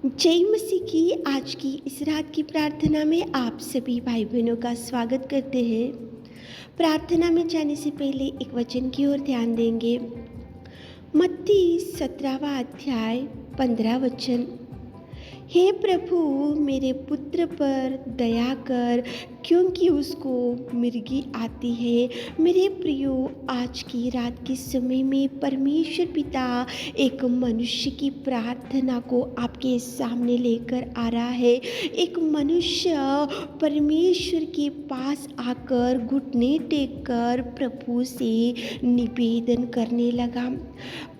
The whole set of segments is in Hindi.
जय मसीह की आज की इस रात की प्रार्थना में आप सभी भाई बहनों का स्वागत करते हैं। प्रार्थना में जाने से पहले एक वचन की ओर ध्यान देंगे। मत्ती 17वां अध्याय 15 वचन। हे प्रभु, मेरे पुत्र पर दया कर, क्योंकि उसको मिर्गी आती है। मेरे प्रियो, आज की रात के समय में परमेश्वर पिता एक मनुष्य की प्रार्थना को आपके सामने लेकर आ रहा है। एक मनुष्य परमेश्वर के पास आकर घुटने टेक कर प्रभु से निवेदन करने लगा।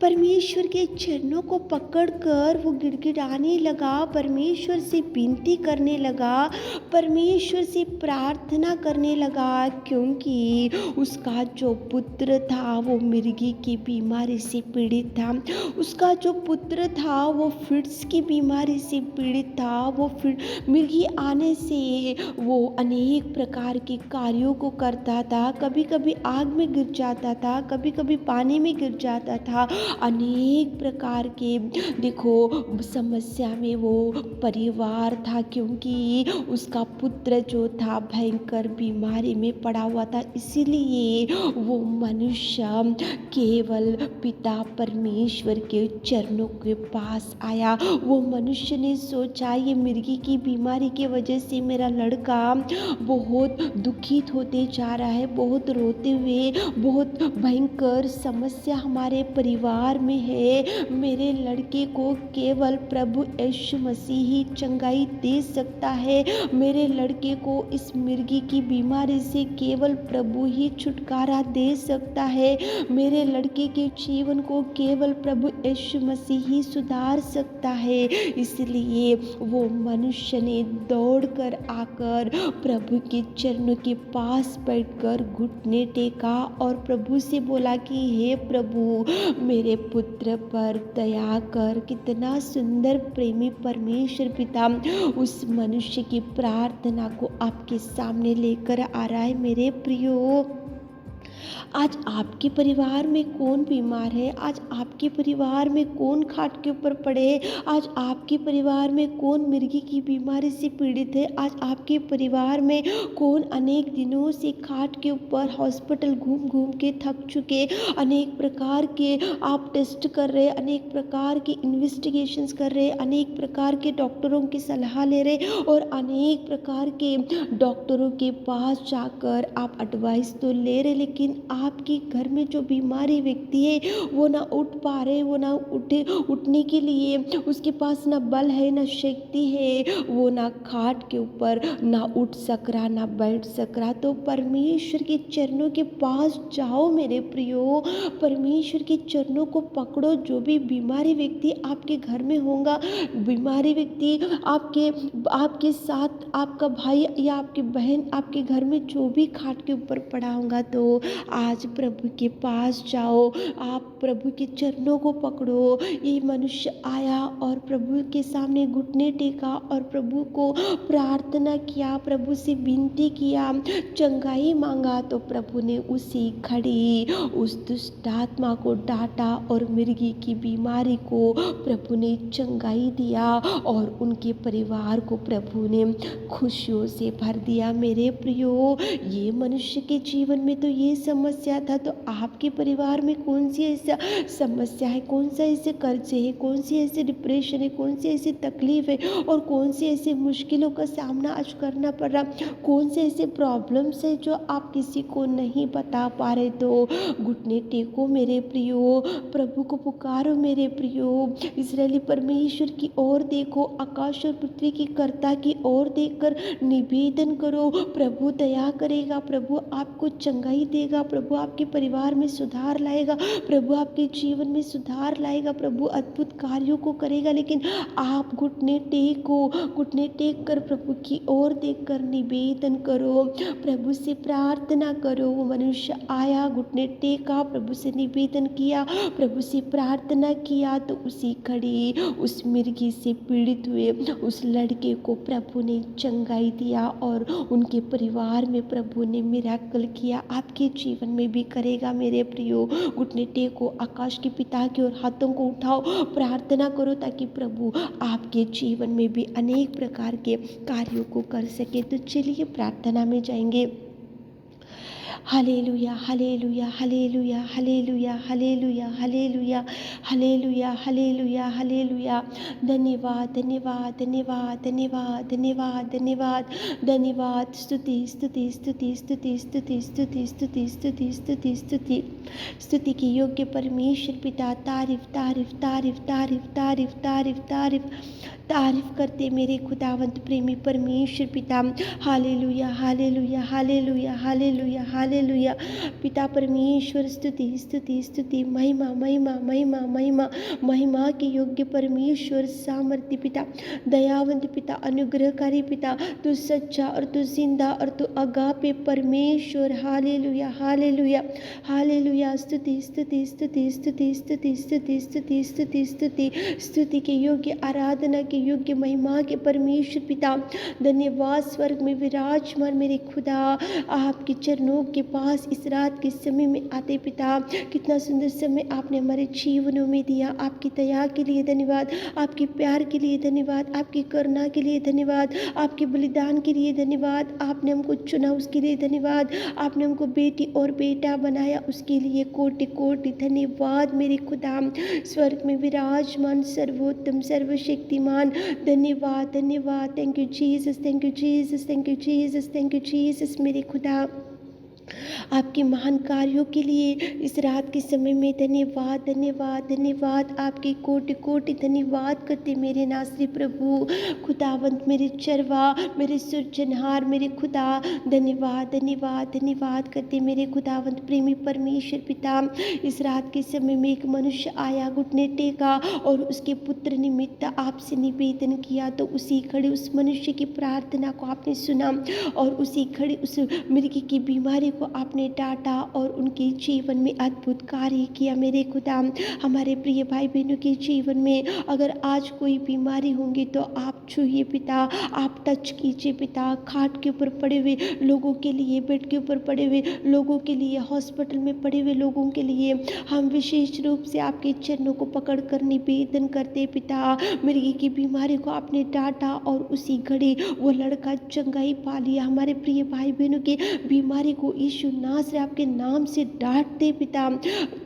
परमेश्वर के चरणों को पकड़कर वो गिड़गिड़ाने लगा, परमेश्वर से विनती करने लगा, परमेश्वर से प्रार्थना करने लगा, क्योंकि उसका जो पुत्र था वो मिर्गी की बीमारी से पीड़ित था। उसका जो पुत्र था वो फिट्स की बीमारी से पीड़ित था। वो मिर्गी आने से वो अनेक प्रकार के कार्यों को करता था। कभी कभी आग में गिर जाता था, कभी कभी पानी में गिर जाता था। अनेक प्रकार के समस्या में वो परिवार था, क्योंकि उसका पुत्र जो था भयंकर बीमारी में पड़ा हुआ था। इसीलिए वो मनुष्य केवल पिता परमेश्वर के चरणों के पास आया। वो मनुष्य ने सोचा, ये मिर्गी की बीमारी की वजह से मेरा लड़का बहुत दुखित होते जा रहा है, बहुत रोते हुए, बहुत भयंकर समस्या हमारे परिवार में है। मेरे लड़के को केवल प्रभु यीशु मसीह ही चंगाई दे सकता है। मेरे लड़के को इस मिर्गी की बीमारी से केवल प्रभु ही छुटकारा दे सकता है। मेरे लड़के के जीवन को केवल प्रभु यीशु मसीह ही सुधार सकता है। इसलिए वो मनुष्य ने दौड़कर आकर प्रभु के चरणों के पास बैठकर घुटने टेका और प्रभु से बोला कि हे प्रभु, मेरे पुत्र पर दया कर। कितना सुंदर प्रेमी परमेश्वर पिता उस मनुष्य की प्रार्थना को आपके सामने लेकर आ रहा है। मेरे प्रियो, आज आपके परिवार में कौन बीमार है? आज आपके परिवार में कौन खाट के ऊपर पड़े है? आज आपके परिवार में कौन मिर्गी की बीमारी से पीड़ित है? आज आपके परिवार में कौन अनेक दिनों से खाट के ऊपर हॉस्पिटल घूम घूम के थक चुके, अनेक प्रकार के आप टेस्ट कर रहे, अनेक प्रकार के इन्वेस्टिगेशंस कर रहे, अनेक प्रकार के डॉक्टरों की सलाह ले रहे और अनेक प्रकार के डॉक्टरों के पास जाकर आप एडवाइस तो ले रहे, लेकिन आपके घर में जो बीमारी व्यक्ति है वो ना उठ पा रहे, वो ना उठने के लिए उसके पास ना बल है, ना शक्ति है, वो ना खाट के ऊपर ना उठ सक रहा, ना बैठ सक रहा। तो परमेश्वर के चरणों के पास जाओ मेरे प्रियो, परमेश्वर के चरणों को पकड़ो। जो भी बीमारी व्यक्ति आपके घर में होगा, बीमारी व्यक्ति आपके साथ आपका भाई या आपकी बहन आपके घर में जो भी खाट के ऊपर पड़ा होगा, तो आज प्रभु के पास जाओ, आप प्रभु के चरणों को पकड़ो। ये मनुष्य आया और प्रभु के सामने घुटने टेका और प्रभु को प्रार्थना किया, प्रभु से विनती किया, चंगाई मांगा, तो प्रभु ने उसी घड़ी उस दुष्ट आत्मा को डांटा और मिर्गी की बीमारी को प्रभु ने चंगाई दिया और उनके परिवार को प्रभु ने खुशियों से भर दिया। मेरे प्रियो, ये मनुष्य के जीवन में तो ये समस्या था, तो आपके परिवार में कौन सी ऐसा समस्या है, कौन सा ऐसे कर्जे है, कौन सी ऐसे डिप्रेशन है, कौन सी ऐसी तकलीफ है और कौन सी ऐसी मुश्किलों का सामना आज करना पड़ रहा, कौन से ऐसे प्रॉब्लम्स है जो आप किसी को नहीं बता पा रहे, तो घुटने टेको मेरे प्रियो, प्रभु को पुकारो मेरे प्रियो, इस्राएली परमेश्वर की ओर देखो, आकाश और पृथ्वी की कर्ता की ओर देखकर निवेदन करो। प्रभु दया करेगा, प्रभु आपको चंगाई देगा, प्रभु आपके परिवार में सुधार लाएगा, प्रभु आपके जीवन में सुधार लाएगा, प्रभु अद्भुत कार्यों को करेगा। लेकिन आप घुटने टेक कर प्रभु की ओर देखकर निवेदन करो, प्रभु से प्रार्थना करो। वो मनुष्य आया, घुटने टेका, प्रभु से निवेदन किया, प्रभु से प्रार्थना किया, तो उसी घड़ी उस मिर्गी से पीड़ित हुए उस लड़के को प्रभु ने चंगाई दिया और उनके परिवार में प्रभु ने मिराकल किया। आपके जीवन में भी करेगा मेरे प्रियो। घुटने टेको, आकाश के पिता की ओर हाथों को उठाओ, प्रार्थना करो ताकि प्रभु आपके जीवन में भी अनेक प्रकार के कार्यों को कर सके। तो चलिए प्रार्थना में जाएंगे। Hallelujah, hallelujah, hallelujah, hallelujah, hallelujah, hallelujah, hallelujah, hallelujah, hallelujah. धन्यवाद, धन्यवाद, धन्यवाद, धन्यवाद, धन्यवाद, धन्यवाद, धन्यवाद। स्तुति, स्तुति, स्तुति, स्तुति, स्तुति, स्तुति, स्तुति, स्तुति, स्तुति, स्तुति, स्तुति की योग्य परमेश्वर पिता, तारीफ, तारीफ, तारीफ, तारीफ, तारीफ, तारीफ, तारीफ, तारीफ करते मेरे खुदावंत प्रेमी परमेश्वर पिता। Hallelujah, hallelujah, hallelujah, hallelujah, hallelujah. पिता परमेश्वर स्तुति, स्तुति, स्तुति, महिमा, महिमा, महिमा, महिमा, महिमा के योग्य परमेश्वर सामर्थ्य पिता, दयावंत पिता, अनुग्रहकारी पिता, तू सच्चा और तू जिंदा और तू अगापे परमेश्वर। Hallelujah, hallelujah, hallelujah. स्तुति, स्तुति, स्तुति, स्तुति, स्तुति, स्तुति, स्तुति, स्तुति, स्तुति, स्तुति के योग्य, आराधना के योग्य, महिमा के परमेश्वर पिता। धन्यवाद। स्वर्ग में विराजमान मेरे खुदा, आपके चरणों के पास इस रात के समय में आते पिता। कितना सुंदर समय आपने हमारे जीवनों में दिया। आपकी दया के लिए धन्यवाद, आपके प्यार के लिए धन्यवाद, आपकी करुणा के लिए धन्यवाद, आपके बलिदान के लिए धन्यवाद। आपने हमको चुना उसके लिए धन्यवाद, आपने हमको बेटी और बेटा बनाया उसके लिए कोटि कोटि धन्यवाद मेरे खुदा। स्वर्ग में विराजमान सर्वोत्तम सर्वशक्तिमान, धन्यवाद, धन्यवाद। Thank you Jesus, thank you Jesus, thank you Jesus, thank you Jesus मेरे खुदा। आपके महान कार्यों के लिए इस रात के समय में धन्यवाद, धन्यवाद, धन्यवाद। आपके कोटि कोटि धन्यवाद करते मेरे नासरी प्रभु, खुदावंत मेरे चरवा, मेरे सृजनहार मेरे खुदा। धन्यवाद, धन्यवाद, धन्यवाद करते मेरे खुदावंत प्रेमी परमेश्वर पिता। इस रात के समय में एक मनुष्य आया, घुटने टेका और उसके पुत्र निमित्त आपसे निवेदन किया, तो उसी खड़े उस मनुष्य की प्रार्थना को आपने सुना और उसी खड़े उस मृगी की बीमारी को आपने डांटा और उनके जीवन में अद्भुत कार्य किया मेरे खुदा। हमारे प्रिय भाई बहनों के जीवन में अगर आज कोई बीमारी होंगी तो आप छूइए पिता, आप टच कीजिए पिता। खाट के ऊपर पड़े हुए लोगों के लिए, बेड के ऊपर पड़े हुए लोगों के लिए, हॉस्पिटल में पड़े हुए लोगों के लिए हम विशेष रूप से आपके चरणों को पकड़ कर निवेदन करते पिता। मृगी की बीमारी को आपने डांटा और उसी घड़ी वो लड़का चंगाई पा लिया। हमारे प्रिय भाई बहनों की बीमारी को यीशु नासरी आपके नाम से डांटते पिता।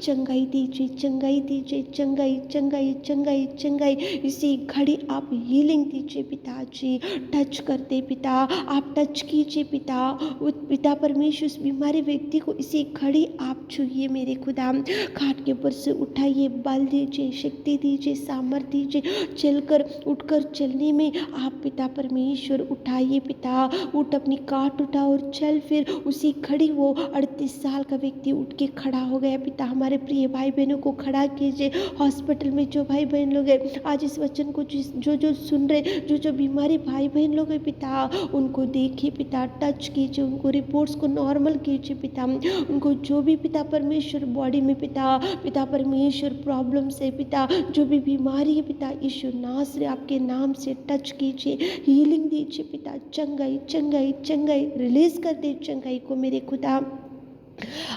चंगाई दीजिए, चंगाई दीजिए, चंगाई, चंगाई, चंगाई, चंगाई। इसी घड़ी आप हीलिंग दीजिए पिताजी, टच करते पिता, आप टच कीजिए पिता। पिता परमेश्वर उस बीमारी व्यक्ति को इसी घड़ी आप छूइए मेरे खुदा। खाट के ऊपर से उठाइए, बल दीजिए, शक्ति दीजिए, सामर्थ्य दीजिए। चलकर उठकर चलने में आप पिता परमेश्वर उठाइए पिता। उठ, अपनी काट उठा और चल। फिर उसी घड़ी वो 38 साल का व्यक्ति उठ के खड़ा हो गया पिता। हमारे प्रिय भाई बहनों को खड़ा कीजिए। हॉस्पिटल में जो भाई बहन लोग हैं आज इस वचन को जो जो सुन रहे, जो बीमारी भाई बहन लोग हैं पिता, उनको देखिए पिता, टच कीजिए, उनको रिपोर्ट्स को नॉर्मल कीजिए पिता। उनको जो भी पिता परमेश्वर बॉडी में पिता परमेश्वर प्रॉब्लम्स है पिता, जो भी बीमारी है पिता, यीशु नासरी आपके नाम से टच कीजिए, हीलिंग दीजिए पिता। चंगाई, चंगाई, चंगाई रिलीज कर दे चंगाई को मेरे खुदा।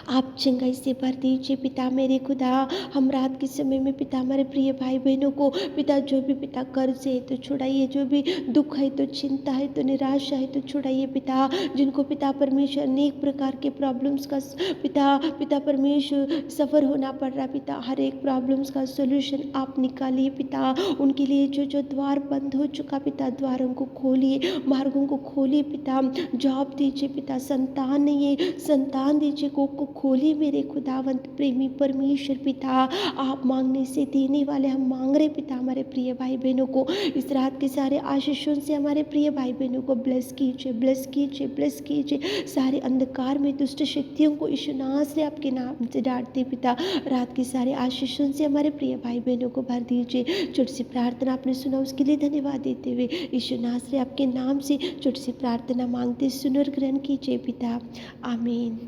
आप चंगाई से भर दीजिए पिता मेरे खुदा। हम रात के समय में पिता हमारे प्रिय भाई बहनों को पिता, जो भी पिता कर्ज है तो छुड़ाइए, जो भी दुख है तो चिंता है तो निराशा है तो छुड़ाइए पिता। जिनको पिता परमेश्वर अनेक प्रकार के प्रॉब्लम्स का पिता परमेश्वर सफ़र होना पड़ रहा पिता, हर एक प्रॉब्लम्स का सोल्यूशन आप निकालिए पिता। उनके लिए जो द्वार बंद हो चुका पिता, द्वारों को खोलिए, मार्गों को खोलिए पिता। जॉब दीजिए पिता, संतान नहीं है संतान दीजिए को खोलिए मेरे खुदावंत प्रेमी परमेश्वर पिता। आप मांगने से देने वाले, हम मांग रहे पिता हमारे प्रिय भाई बहनों को इस रात के सारे आशीषों से हमारे प्रिय भाई बहनों को ब्लेस कीजिए, ब्लेस कीजिए, ब्लेस कीजिए। सारे अंधकार में दुष्ट शक्तियों को यीशु नासरी आपके नाम से डांटते पिता। रात के सारे आशीषों से हमारे प्रिय भाई बहनों को भर दीजिए। छोटी सी प्रार्थना आपने सुना उसके लिए धन्यवाद देते हुए यीशु नासरी आपके नाम से छोटी सी प्रार्थना मांगते सुन और ग्रहण कीजिए पिता। आमीन।